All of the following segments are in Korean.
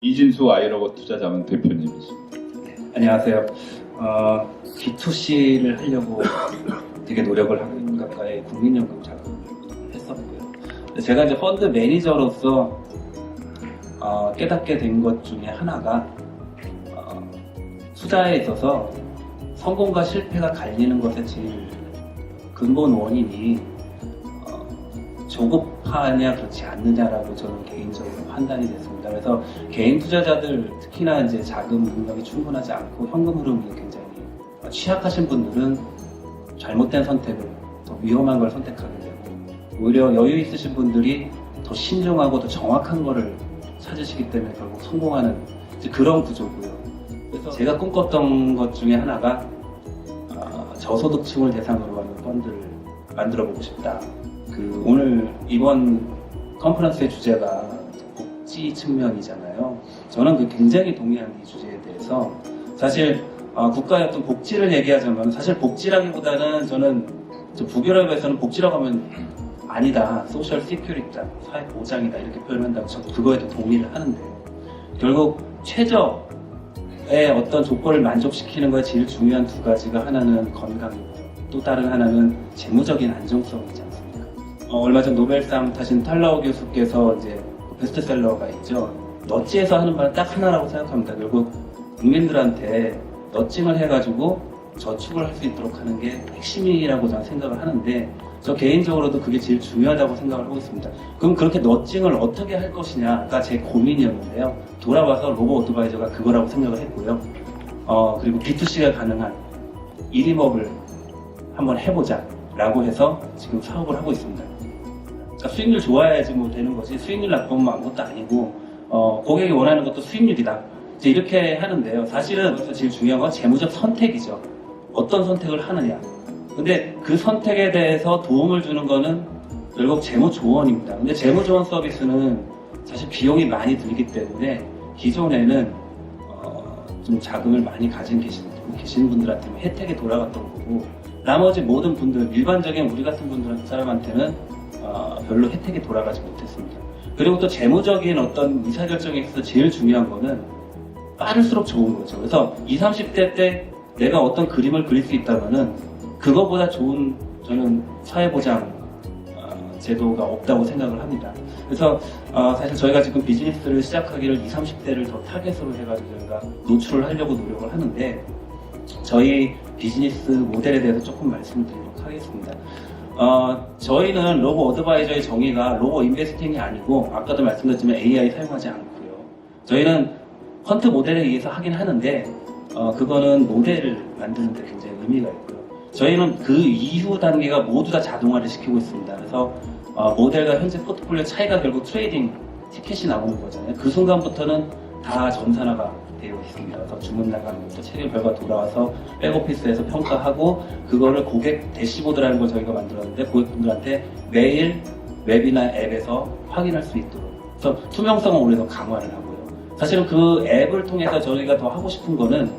이진수 아이러버 투자자문 대표님이십니다. 안녕하세요. B2C를 하려고 되게 노력을 하고 있는 가까이 국민연금 자금을 했었고요. 제가 이제 펀드 매니저로서 깨닫게 된 것 중에 하나가 투자에 있어서 성공과 실패가 갈리는 것의 제일 근본 원인이 조급하냐 그렇지 않느냐라고 저는 개인적으로 판단이 됐습니다. 그래서 개인 투자자들 특히나 이제 자금 능력이 충분하지 않고 현금 흐름이 굉장히 취약하신 분들은 잘못된 선택을 더 위험한 걸 선택하게 되고 오히려 여유 있으신 분들이 더 신중하고 더 정확한 거를 찾으시기 때문에 결국 성공하는 이제 그런 구조고요. 그래서 제가 꿈꿨던 것 중에 하나가 저소득층을 대상으로 하는 펀드를 만들어 보고 싶다. 오늘 이번 컨퍼런스의 주제가 복지 측면이잖아요. 저는 굉장히 동의하는 이 주제에 대해서 사실 국가의 어떤 복지를 얘기하자면 사실 복지라기보다는 저는 부결합에서는 복지라고 하면 아니다. 소셜 시큐리티다. 사회 보장이다. 이렇게 표현한다고 저도 그거에도 동의를 하는데 결국 최저의 어떤 조건을 만족시키는 거에 제일 중요한 두 가지가 하나는 건강이고 또 다른 하나는 재무적인 안정성이지 않습니까? 얼마 전 노벨상 타신 탈라오 교수께서 이제 베스트셀러가 있죠. 너찌에서 하는 말은 딱 하나라고 생각합니다. 결국 국민들한테 너칭을 해가지고 저축을 할 수 있도록 하는 게 핵심이라고 저는 생각을 하는데 저 개인적으로도 그게 제일 중요하다고 생각을 하고 있습니다. 그럼 그렇게 너칭을 어떻게 할 것이냐가 제 고민이었는데요. 돌아와서 로보 어드바이저가 그거라고 생각을 했고요. 그리고 B2C가 가능한 일임업을 한번 해보자 라고 해서 지금 사업을 하고 있습니다. 그러니까 수익률 좋아야지 뭐 되는 거지 수익률 나쁘면 아무것도 아니고 고객이 원하는 것도 수익률이다 이제 이렇게 하는데요. 사실은 제일 중요한 건 재무적 선택이죠. 어떤 선택을 하느냐. 근데 그 선택에 대해서 도움을 주는 거는 결국 재무조언입니다. 근데 재무조언 서비스는 사실 비용이 많이 들기 때문에 기존에는 좀 자금을 많이 가진 계신 분들한테는 혜택이 돌아갔던 거고 나머지 모든 분들, 일반적인 우리 같은 사람한테는 별로 혜택이 돌아가지 못했습니다. 그리고 또 재무적인 어떤 의사결정에 있어서 제일 중요한 거는 빠를수록 좋은 거죠. 그래서 20, 30대 때 내가 어떤 그림을 그릴 수 있다면은 그거보다 좋은 저는 사회보장 제도가 없다고 생각을 합니다. 그래서 사실 저희가 지금 비즈니스를 시작하기를 20, 30대를 더 타겟으로 해가지고 저희가 노출을 하려고 노력을 하는데 저희 비즈니스 모델에 대해서 조금 말씀드리도록 하겠습니다. 저희는 로보 어드바이저의 정의가 로보 인베스팅이 아니고 아까도 말씀드렸지만 AI 사용하지 않고요. 저희는 헌트 모델에 의해서 하긴 하는데 그거는 모델을 만드는 데 굉장히 의미가 있고요. 저희는 그 이후 단계가 모두 다 자동화를 시키고 있습니다. 그래서 모델과 현재 포트폴리오 차이가 결국 트레이딩 티켓이 나오는 거잖아요. 그 순간부터는 다 전산화가 되어 있습니다. 그래서 주문 나가는 것도 체결 결과 돌아와서 백오피스에서 평가하고 그거를 고객 대시보드라는 걸 저희가 만들었는데 고객분들한테 매일 웹이나 앱에서 확인할 수 있도록 그래서 투명성을 오히려 더 강화를 하고요. 사실은 그 앱을 통해서 저희가 더 하고 싶은 거는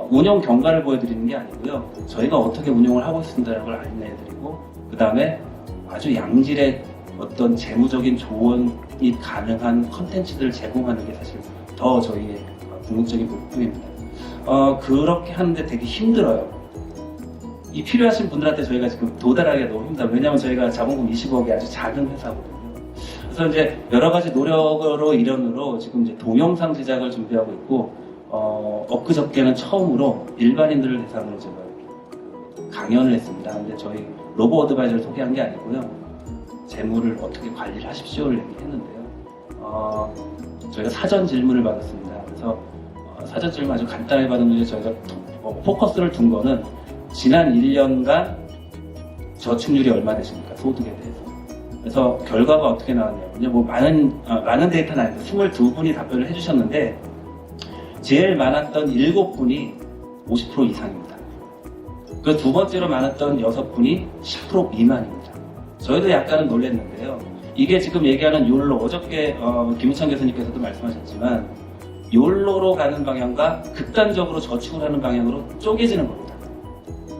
운영 경과를 보여드리는 게 아니고요. 저희가 어떻게 운영을 하고 있습니다라는 걸 안내해드리고 그 다음에 아주 양질의 어떤 재무적인 조언이 가능한 컨텐츠들을 제공하는 게 사실 더 저희의 궁극적인 목표입니다. 그렇게 하는데 되게 힘들어요. 이 필요하신 분들한테 저희가 지금 도달하기가 너무 힘들어요. 왜냐하면 저희가 자본금 20억이 아주 작은 회사거든요. 그래서 이제 여러 가지 노력으로 일환으로 지금 이제 동영상 제작을 준비하고 있고, 엊그저께는 처음으로 일반인들을 대상으로 제가 강연을 했습니다. 근데 저희 로보 어드바이저를 소개한 게 아니고요. 재무를 어떻게 관리를 하십시오를 얘기했는데요. 저희가 사전 질문을 받았습니다. 그래서 사전 질문 아주 간단하게 받았는데 저희가 포커스를 둔 거는 지난 1년간 저축률이 얼마 되십니까? 소득에 대해서. 그래서 결과가 어떻게 나왔냐면요. 뭐 많은 데이터는 아닌데 22분이 답변을 해주셨는데 제일 많았던 7분이 50% 이상입니다. 그 두 번째로 많았던 6분이 10% 미만입니다. 저희도 약간은 놀랐는데요. 이게 지금 얘기하는 욜로, 어저께 김우찬 교수님께서도 말씀하셨지만 욜로로 가는 방향과 극단적으로 저축을 하는 방향으로 쪼개지는 겁니다.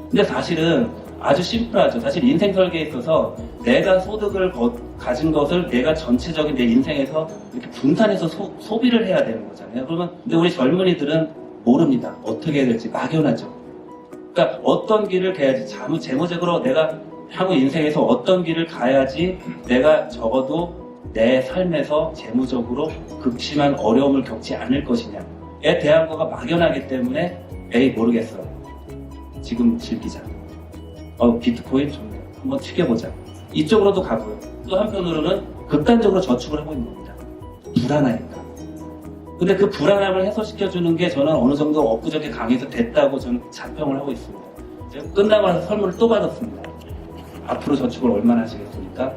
근데 사실은 아주 심플하죠. 사실 인생 설계에 있어서 내가 소득을 가진 것을 내가 전체적인 내 인생에서 이렇게 분산해서 소비를 해야 되는 거잖아요. 그러면 근데 우리 젊은이들은 모릅니다. 어떻게 해야 될지 막연하죠. 그러니까 어떤 길을 가야지, 재무적으로 내가 향후 인생에서 어떤 길을 가야지 내가 적어도 내 삶에서 재무적으로 극심한 어려움을 겪지 않을 것이냐에 대한 거가 막연하기 때문에 에이 모르겠어. 지금 즐기자. 비트코인 좋네. 한번 튀겨보자. 이쪽으로도 가고요. 또 한편으로는 극단적으로 저축을 하고 있는 겁니다. 불안하니까. 근데 그 불안함을 해소시켜주는 게 저는 어느 정도 엊그저께 강의에서 됐다고 저는 자평을 하고 있습니다. 제가 끝나고 나서 설문을 또 받았습니다. 앞으로 저축을 얼마나 하시겠습니까?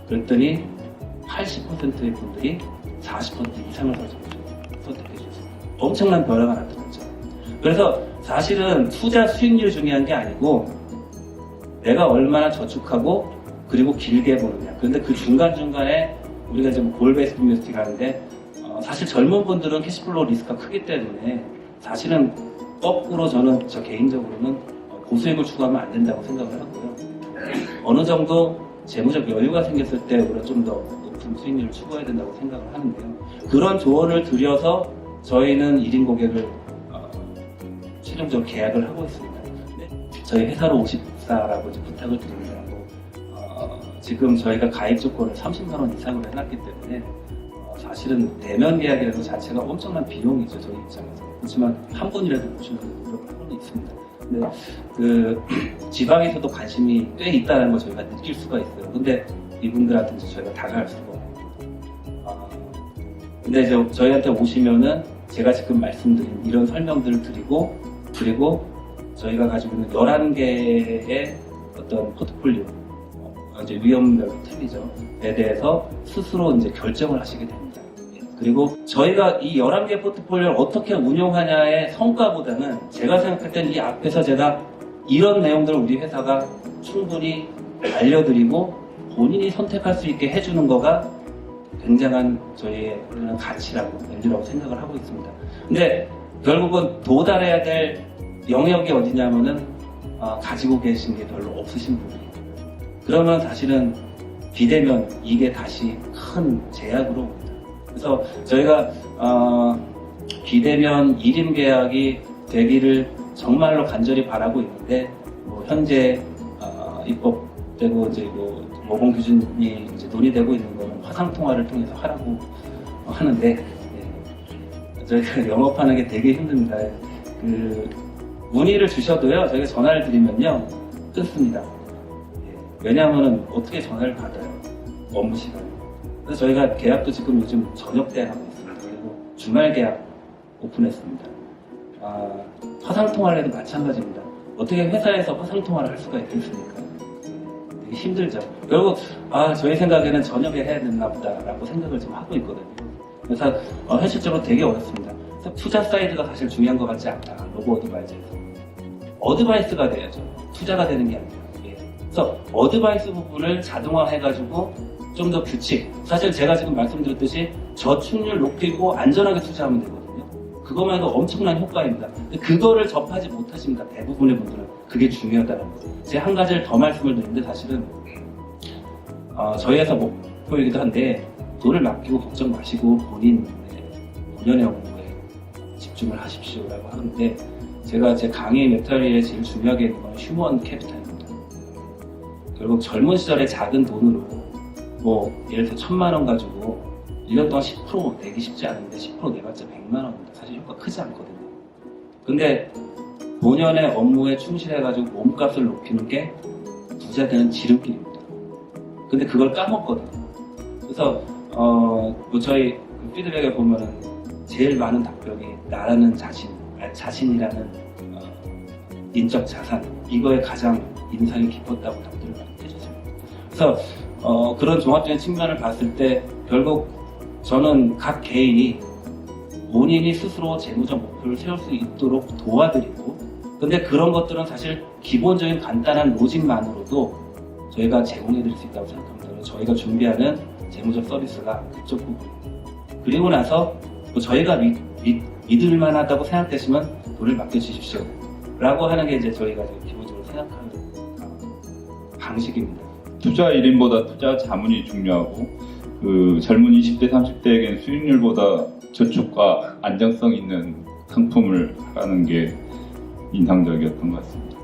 그랬더니 80%의 분들이 40% 이상을 선택해 주셨어요. 엄청난 변화가 나타났죠. 그래서 사실은 투자 수익률이 중요한 게 아니고 내가 얼마나 저축하고 그리고 길게 보느냐. 그런데 그 중간중간에 우리가 지금 골베이스드 인베스팅 하는데 사실 젊은 분들은 캐시플로우 리스크가 크기 때문에 사실은 거꾸로 저는 저 개인적으로는 고수익을 추구하면 안 된다고 생각을 하고요. 어느 정도 재무적 여유가 생겼을 때 우리가 좀 더 높은 수익률을 추구해야 된다고 생각을 하는데요. 그런 조언을 드려서 저희는 1인 고객을 최종적으로 계약을 하고 있습니다. 저희 회사로 오십사라고 부탁을 드립니다. 지금 저희가 가입 조건을 30만 원 이상으로 해놨기 때문에 사실은 대면 계약이라는 것 자체가 엄청난 비용이죠, 저희 입장에서. 그렇지만 한 분이라도 보시는 노력하고는 있습니다. 근데 그 지방에서도 관심이 꽤 있다는 걸 저희가 느낄 수가 있어요. 근데 이분들한테 이제 저희가 다가갈 수가 없고. 근데 이제 저희한테 오시면은 제가 지금 말씀드린 이런 설명들을 드리고, 그리고 저희가 가지고 있는 11개의 어떤 포트폴리오, 이제 위험별 틀리죠.에 대해서 스스로 이제 결정을 하시게 됩니다. 그리고 저희가 이 11개 포트폴리오를 어떻게 운용하냐의 성과보다는 제가 생각할 때는 이 앞에서 제가 이런 내용들을 우리 회사가 충분히 알려드리고 본인이 선택할 수 있게 해주는 거가 굉장한 저희의 가치라고, 밸류라고 생각을 하고 있습니다. 근데 결국은 도달해야 될 영역이 어디냐면은 가지고 계신 게 별로 없으신 분들이. 그러면 사실은 비대면 이게 다시 큰 제약으로 옵니다. 그래서 저희가 비대면 1인 계약이 되기를 정말로 간절히 바라고 있는데 현재 입법되고 이제 모범 기준이 이제 논의되고 있는 거는 화상 통화를 통해서 하라고 하는데 저희가 영업하는 게 되게 힘듭니다. 그 문의를 주셔도요, 저희가 전화를 드리면요 끊습니다. 왜냐하면 어떻게 전화를 받아요? 업무 시간에. 그래서 저희가 계약도 지금 요즘 저녁 때 하고 있습니다. 그리고 주말 계약 오픈했습니다. 화상통화를 해도 마찬가지입니다. 어떻게 회사에서 화상통화를 할 수가 있겠습니까? 되게 힘들죠. 결국 저희 생각에는 저녁에 해야 되나 보다라고 생각을 좀 하고 있거든요. 그래서 현실적으로 되게 어렵습니다. 그래서 투자 사이드가 사실 중요한 것 같지 않다. 로보 어드바이저에서. 어드바이스가 돼야죠. 투자가 되는 게 아니라. 그래서 어드바이스 부분을 자동화해가지고 좀 더 규칙. 사실 제가 지금 말씀드렸듯이 저축률 높이고 안전하게 투자하면 되거든요. 그것만 해도 엄청난 효과입니다. 근데 그거를 접하지 못하십니다. 대부분의 분들은. 그게 중요하다는 거예요. 제가 한 가지를 더 말씀을 드리는데 사실은 저희 회사 목표이기도 한데 돈을 맡기고 걱정 마시고 본연의 업무에 집중을 하십시오라고 하는데 제가 제 강의 메타리에 제일 중요하게 있는 건 휴먼 캐피탈입니다. 결국 젊은 시절에 작은 돈으로 예를 들어 1,000만 원 가지고 1년 동안 10% 내기 쉽지 않은데 10% 내봤자 100만 원입니다. 사실 효과 크지 않거든요. 근데 본연의 업무에 충실해가지고 몸값을 높이는 게 부자 되는 지름길입니다. 근데 그걸 까먹거든요. 그래서 저희 피드백에 보면은 제일 많은 답변이 나라는 자신이라는 인적 자산, 이거에 가장 인상이 깊었다고 답변을 많이 해주세요. 그래서 그런 종합적인 측면을 봤을 때 결국 저는 각 개인이 본인이 스스로 재무적 목표를 세울 수 있도록 도와드리고, 근데 그런 것들은 사실 기본적인 간단한 로직만으로도 저희가 제공해드릴 수 있다고 생각합니다. 그래서 저희가 준비하는 재무적 서비스가 그쪽 부분. 그리고 나서 저희가 믿을만하다고 생각되시면 돈을 맡겨주십시오 라고 하는 게 이제 저희가 기본적으로 생각하는 방식입니다. 투자 1인보다 투자 자문이 중요하고 그 젊은 20대 30대에겐 수익률보다 저축과 안정성 있는 상품을 하라는 게 인상적이었던 것 같습니다.